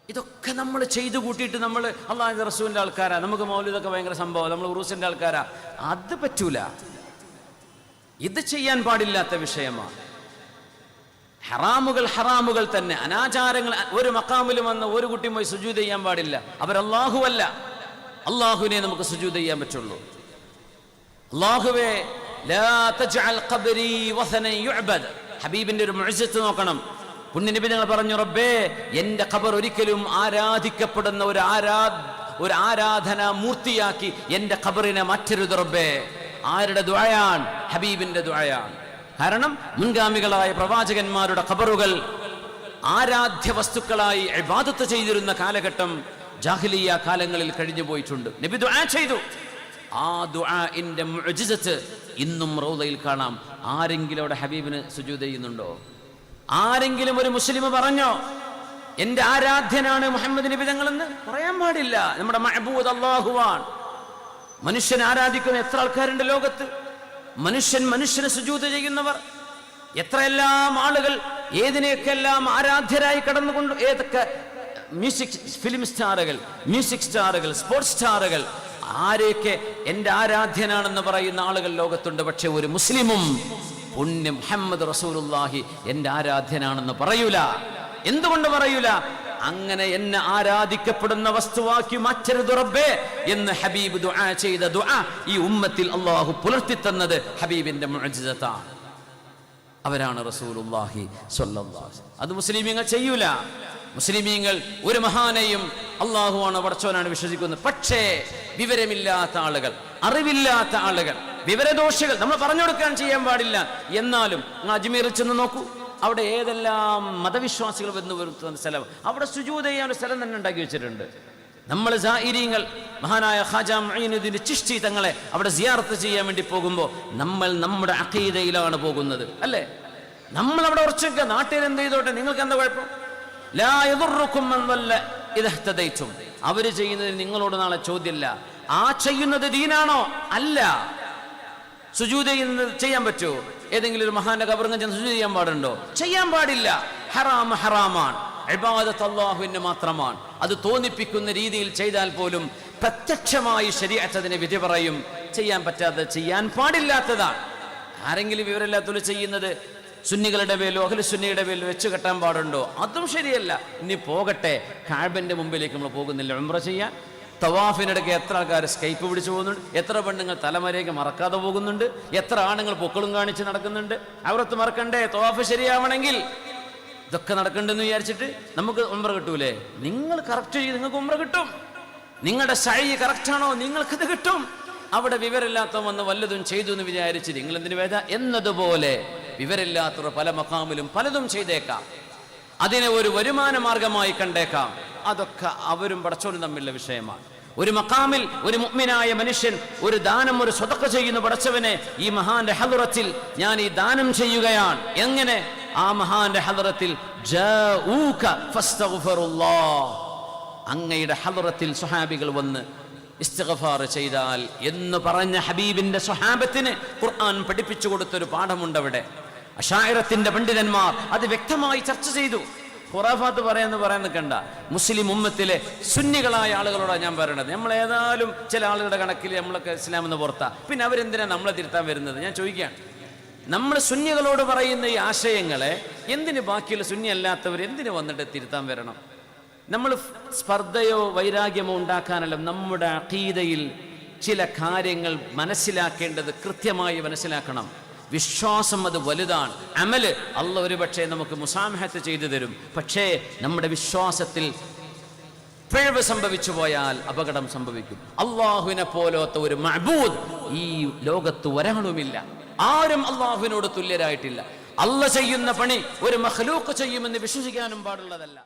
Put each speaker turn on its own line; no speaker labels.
ഇതൊക്കെ നമ്മൾ ചെയ്തു കൂട്ടിയിട്ട് നമ്മൾ അള്ളാഹുവിന്റെ റസൂലിന്റെ ആൾക്കാരാ, നമുക്ക് മൗലിദൊക്കെ ഭയങ്കര സംഭവം, നമ്മൾ ഉറൂസിന്റെ ആൾക്കാരാ, അത് പറ്റൂല. ഇത് ചെയ്യാൻ പാടില്ലാത്ത വിഷയമാണ്. ഹറാമുകൾ തന്നെ, അനാചാരങ്ങൾ. ഒരു മഖാമിലും വന്ന് ഒരു കുട്ടിയും പോയി സുജൂദ് ചെയ്യാൻ പാടില്ല. അവരല്ലാഹുവല്ല, അള്ളാഹുവിനെ നമുക്ക് സുജൂദ് ചെയ്യാൻ പറ്റുള്ളൂ. അല്ലാഹുവേ ലാ തജ്അൽ ഖബ്രി വസനൻ യുഅബദ്. ഹബീബിന്റെ ഒരു മുഅ്ജിസത്ത് നോക്കണം. പുണ്യനബി തങ്ങൾ പറഞ്ഞു, റബ്ബേ എന്റെ ഖബർ ഒരിക്കലും ആരാധിക്കപ്പെടുന്ന ഒരു ആരാധനാ മൂർത്തിയാക്കി എന്റെ ഖബറിനെ മാറ്റരുത് റബ്ബേ. ആരുടെ ദുആയാണ്? ഹബീബിന്റെ ദുആയാണ്. കാരണം മുൻഗാമികളായ പ്രവാചകന്മാരുടെ ഖബറുകൾ ആരാധ്യ വസ്തുക്കളായി ഇബാദത്ത് ചെയ്തിരുന്ന കാലഘട്ടം ജാഹിലിയ്യ കാലങ്ങളിൽ കഴിഞ്ഞു പോയിട്ടുണ്ട്. നബി ദുആ ചെയ്തു. ആ ദുആഇന്റെ മുഅ്ജിസത്ത് ഇന്നും റൗദയിൽ കാണാം. ആരെങ്കിലും അവിടെ ഹബീബിന് സുജൂദ് ചെയ്യുന്നുണ്ടോ? ആരെങ്കിലും ഒരു മുസ്ലിം പറഞ്ഞോ എന്റെ ആരാധ്യനാണ് മുഹമ്മദ് നബി തങ്ങളെന്ന്? പറയാൻ പാടില്ല. നമ്മുടെ മഅബൂദ് അല്ലാഹുവാണ്. മനുഷ്യൻ ആരാധിക്കുന്ന എത്ര ആൾക്കാരുണ്ട് ലോകത്ത്? മനുഷ്യന് സുജൂദ് ചെയ്യുന്നവർ എത്രയെല്ലാം ആളുകൾ, ഏതിനെയൊക്കെല്ലാം ആരാധ്യരായി കടന്നുകൊണ്ട്, ഏതൊക്കെ ഫിലിം സ്റ്റാറുകൾ, മ്യൂസിക് സ്റ്റാറുകൾ, സ്പോർട്സ് സ്റ്റാറുകൾ, ആരെയൊക്കെ എന്റെ ആരാധ്യനാണെന്ന് പറയുന്ന ആളുകൾ ലോകത്തുണ്ട്. പക്ഷെ ഒരു മുസ്ലിമും പുണ്യ മുഹമ്മദ് റസൂലുള്ളാഹി എന്റെ ആരാധ്യനാണെന്ന് പറയൂല. എന്തുകൊണ്ട് പറയൂല? അങ്ങനെ എന്നെ ആരാധിക്കപ്പെടുന്ന വസ്തുവാക്കി മാറ്റരുത് റബ്ബേ എന്ന് ഹബീബ് ദുആ ചെയ്ത ദുആ ഈ ഉമ്മത്തിൽ അല്ലാഹു പുലർത്തി തന്നത് ഹബീബിന്റെ മുഅ്ജിസത്താണ്. അവരാണ് റസൂലുള്ളാഹി സ്വല്ലല്ലാഹു അലൈഹി വസല്ലം. അത് മുസ്ലിമീങ്ങൾ ചെയ്യൂല. മുസ്ലിമീങ്ങൾ ഒരു മഹാനെയും അല്ലാഹുവാണ് പടച്ചവനാണ് വിശ്വസിക്കുന്നത്. പക്ഷേ വിവരമില്ലാത്ത ആളുകൾ, അറിവില്ലാത്ത ആളുകൾ, വിവരദോഷികൾ, നമ്മൾ പറഞ്ഞു കൊടുക്കാൻ ചെയ്യാൻ പാടില്ല. എന്നാലും അജ്മീറിൽ ചെന്ന് നോക്കൂ, അവിടെ ഏതെല്ലാം മതവിശ്വാസികൾ വന്നു വരുന്ന സ്ഥലം, അവിടെ സുജൂദ് ചെയ്യാൻ ഒരു സ്ഥലം തന്നെ ഉണ്ടാക്കി വെച്ചിട്ടുണ്ട്. നമ്മൾ സായിരീങ്ങൾ മഹാനായ ഖാജാ മുഈനുദ്ദീൻ ചിശ്തി തങ്ങളെ അവിടെ സിയാറത്ത് ചെയ്യാൻ വേണ്ടി പോകുമ്പോൾ നമ്മൾ നമ്മുടെ അഖീദയിലാണ് പോകുന്നത്, അല്ലേ? നമ്മൾ അവിടെ ഉറച്ചൊക്കെ നാട്ടിൽ എന്ത് ചെയ്തോട്ടെ, നിങ്ങൾക്ക് എന്താ കുഴപ്പം? ലാ യദുറുക്കും മൻ വല്ല ഇദ ഇഹ്തദൈതും. അവര് ചെയ്യുന്നതിന് നിങ്ങളോട് നാളെ ചോദ്യമില്ല. ആ ചെയ്യുന്നത് ദീനാണോ? അല്ല. സുജൂദ് ചെയ്യാൻ പറ്റുമോ? ഏതെങ്കിലും ഒരു മഹാന്റെ ഖബറിൽ ചെന്ന് സുജൂദ് ചെയ്യാൻ പാടുണ്ടോ? ചെയ്യാൻ പാടില്ല. ഹറാമാണ്. ഇബാദത്ത് അല്ലാഹുവിന് മാത്രമാണ്. അത് തോന്നിപ്പിക്കുന്ന രീതിയിൽ ചെയ്താൽ പോലും പ്രത്യക്ഷമായി ശരീഅത്ത് അതിനെ വിധി പറയും. ചെയ്യാൻ പറ്റാത്തത്, ചെയ്യാൻ പാടില്ലാത്തതാണ്. ആരെങ്കിലും വിവരമില്ലാത്തവർ ചെയ്യുന്നത് സുന്നികളുടെ പേരിലോ അഹ്ലുസുന്നയുടെ പേരിലോ വെച്ച് കെട്ടാൻ പാടുണ്ടോ? അതും ശരിയല്ല. ഇനി പോകട്ടെ, കഅബന്റെ മുമ്പിലേക്ക് നമ്മൾ പോകുന്നില്ല ഉംറ ചെയ്യാൻ. തവാഫിനിടയ്ക്ക് എത്ര ആൾക്കാർ സ്കൈപ്പ് പിടിച്ചു പോകുന്നുണ്ട്, എത്ര പെണ്ണുങ്ങൾ തലമരയ്ക്ക് മറക്കാതെ പോകുന്നുണ്ട്, എത്ര ആണുങ്ങൾ പൊക്കളും കാണിച്ച് നടക്കുന്നുണ്ട്. അവരത്ത് മറക്കണ്ടേ? തവാഫ് ശരിയാവണമെങ്കിൽ ഇതൊക്കെ നടക്കണ്ടെന്ന് വിചാരിച്ചിട്ട് നമുക്ക് ഉംറ കിട്ടൂലേ? നിങ്ങൾ കറക്റ്റ് ചെയ്ത് നിങ്ങൾക്ക് ഉംറ കിട്ടും. നിങ്ങളുടെ സഅയ് കറക്റ്റാണോ? നിങ്ങൾക്കത് കിട്ടും. അവിടെ വിവരമില്ലാത്ത വന്ന് വല്ലതും ചെയ്തു എന്ന് വിചാരിച്ച് നിങ്ങൾ എന്തിനു വേദ എന്നതുപോലെ വിവരമില്ലാത്തവർ പല മഖാമിലും പലതും ചെയ്തേക്കാം. അതിനെ ഒരു വരുമാന മാർഗമായി കണ്ടേക്കാം. അതൊക്കെ അവരും പടച്ചോനും തമ്മിലുള്ള വിഷയമാണ്. ഒരു മഖാമിൽ ഒരു മുഅ്മിനായ മനുഷ്യൻ ഒരു ദാനം, ഒരു സ്വതക്ക ചെയ്യുന്ന പടച്ചവനെ, ഈ മഹാന്റെ ഹദ്റത്തിൽ ഞാൻ ഈ ദാനം ചെയ്യുകയാണ്. എങ്ങനെ? ആ മഹാന്റെ ഹദ്റത്തിൽ ജാഊക ഫസ്തഗ്ഫിറുല്ലാഹ്, അങ്ങയുടെ ഹദ്റത്തിൽ സ്വഹാബികൾ വന്ന് ഇസ്തിഗ്ഫാർ ചെയ്താൽ എന്ന് പറഞ്ഞ ഹബീബിന്റെ സ്വഹാബത്തിന് ഖുർആൻ പഠിപ്പിച്ചു കൊടുത്തൊരു പാഠമുണ്ട് അവിടെ. അശാഇറത്തിന്റെ പണ്ഡിതന്മാർ അത് വ്യക്തമായി ചർച്ച ചെയ്തു. ഖുറാഫാത്ത് പറയാൻ നിൽക്കണ്ട. മുസ്ലിം ഉമ്മത്തിലെ സുന്നികളായ ആളുകളോടാണ് ഞാൻ പറയണത്. നമ്മൾ ഏതായാലും ചില ആളുകളുടെ കണക്കിൽ നമ്മളൊക്കെ ഇസ്ലാമെന്ന് പുറത്താ, പിന്നെ അവരെന്തിനാണ് നമ്മളെ തിരുത്താൻ വരുന്നത്? ഞാൻ ചോദിക്കുകയാണ്. നമ്മൾ സുന്നികളോട് പറയുന്ന ഈ ആശയങ്ങളെ എന്തിന് ബാക്കിയുള്ള സുന്നി അല്ലാത്തവർ എന്തിനു വന്നിട്ട് തിരുത്താൻ വരണം? നമ്മൾ സ്പർദ്ധയോ വൈരാഗ്യമോ ഉണ്ടാക്കാനല്ല. നമ്മുടെ അഖീദയിൽ ചില കാര്യങ്ങൾ മനസ്സിലാക്കേണ്ടത് കൃത്യമായി മനസ്സിലാക്കണം. വിശ്വാസം അത് വലുതാണ്. അമല് അല്ലാഹു ഒരുപക്ഷെ നമുക്ക് മുസാമഹത്ത് ചെയ്തു തരും. പക്ഷേ നമ്മുടെ വിശ്വാസത്തിൽ പിഴവ് സംഭവിച്ചു പോയാൽ അപകടം സംഭവിക്കും. അള്ളാഹുവിനെ പോലത്തെ ഒരു മഅബൂദ് ഈ ലോകത്ത് ഒരാളുമില്ല. ആരും അള്ളാഹുവിനോട് തുല്യരായിട്ടില്ല. അല്ലാഹു ചെയ്യുന്ന പണി ഒരു മഖ്ലൂഖ് ചെയ്യുമെന്ന് വിശ്വസിക്കാനും പാടുള്ളതല്ല.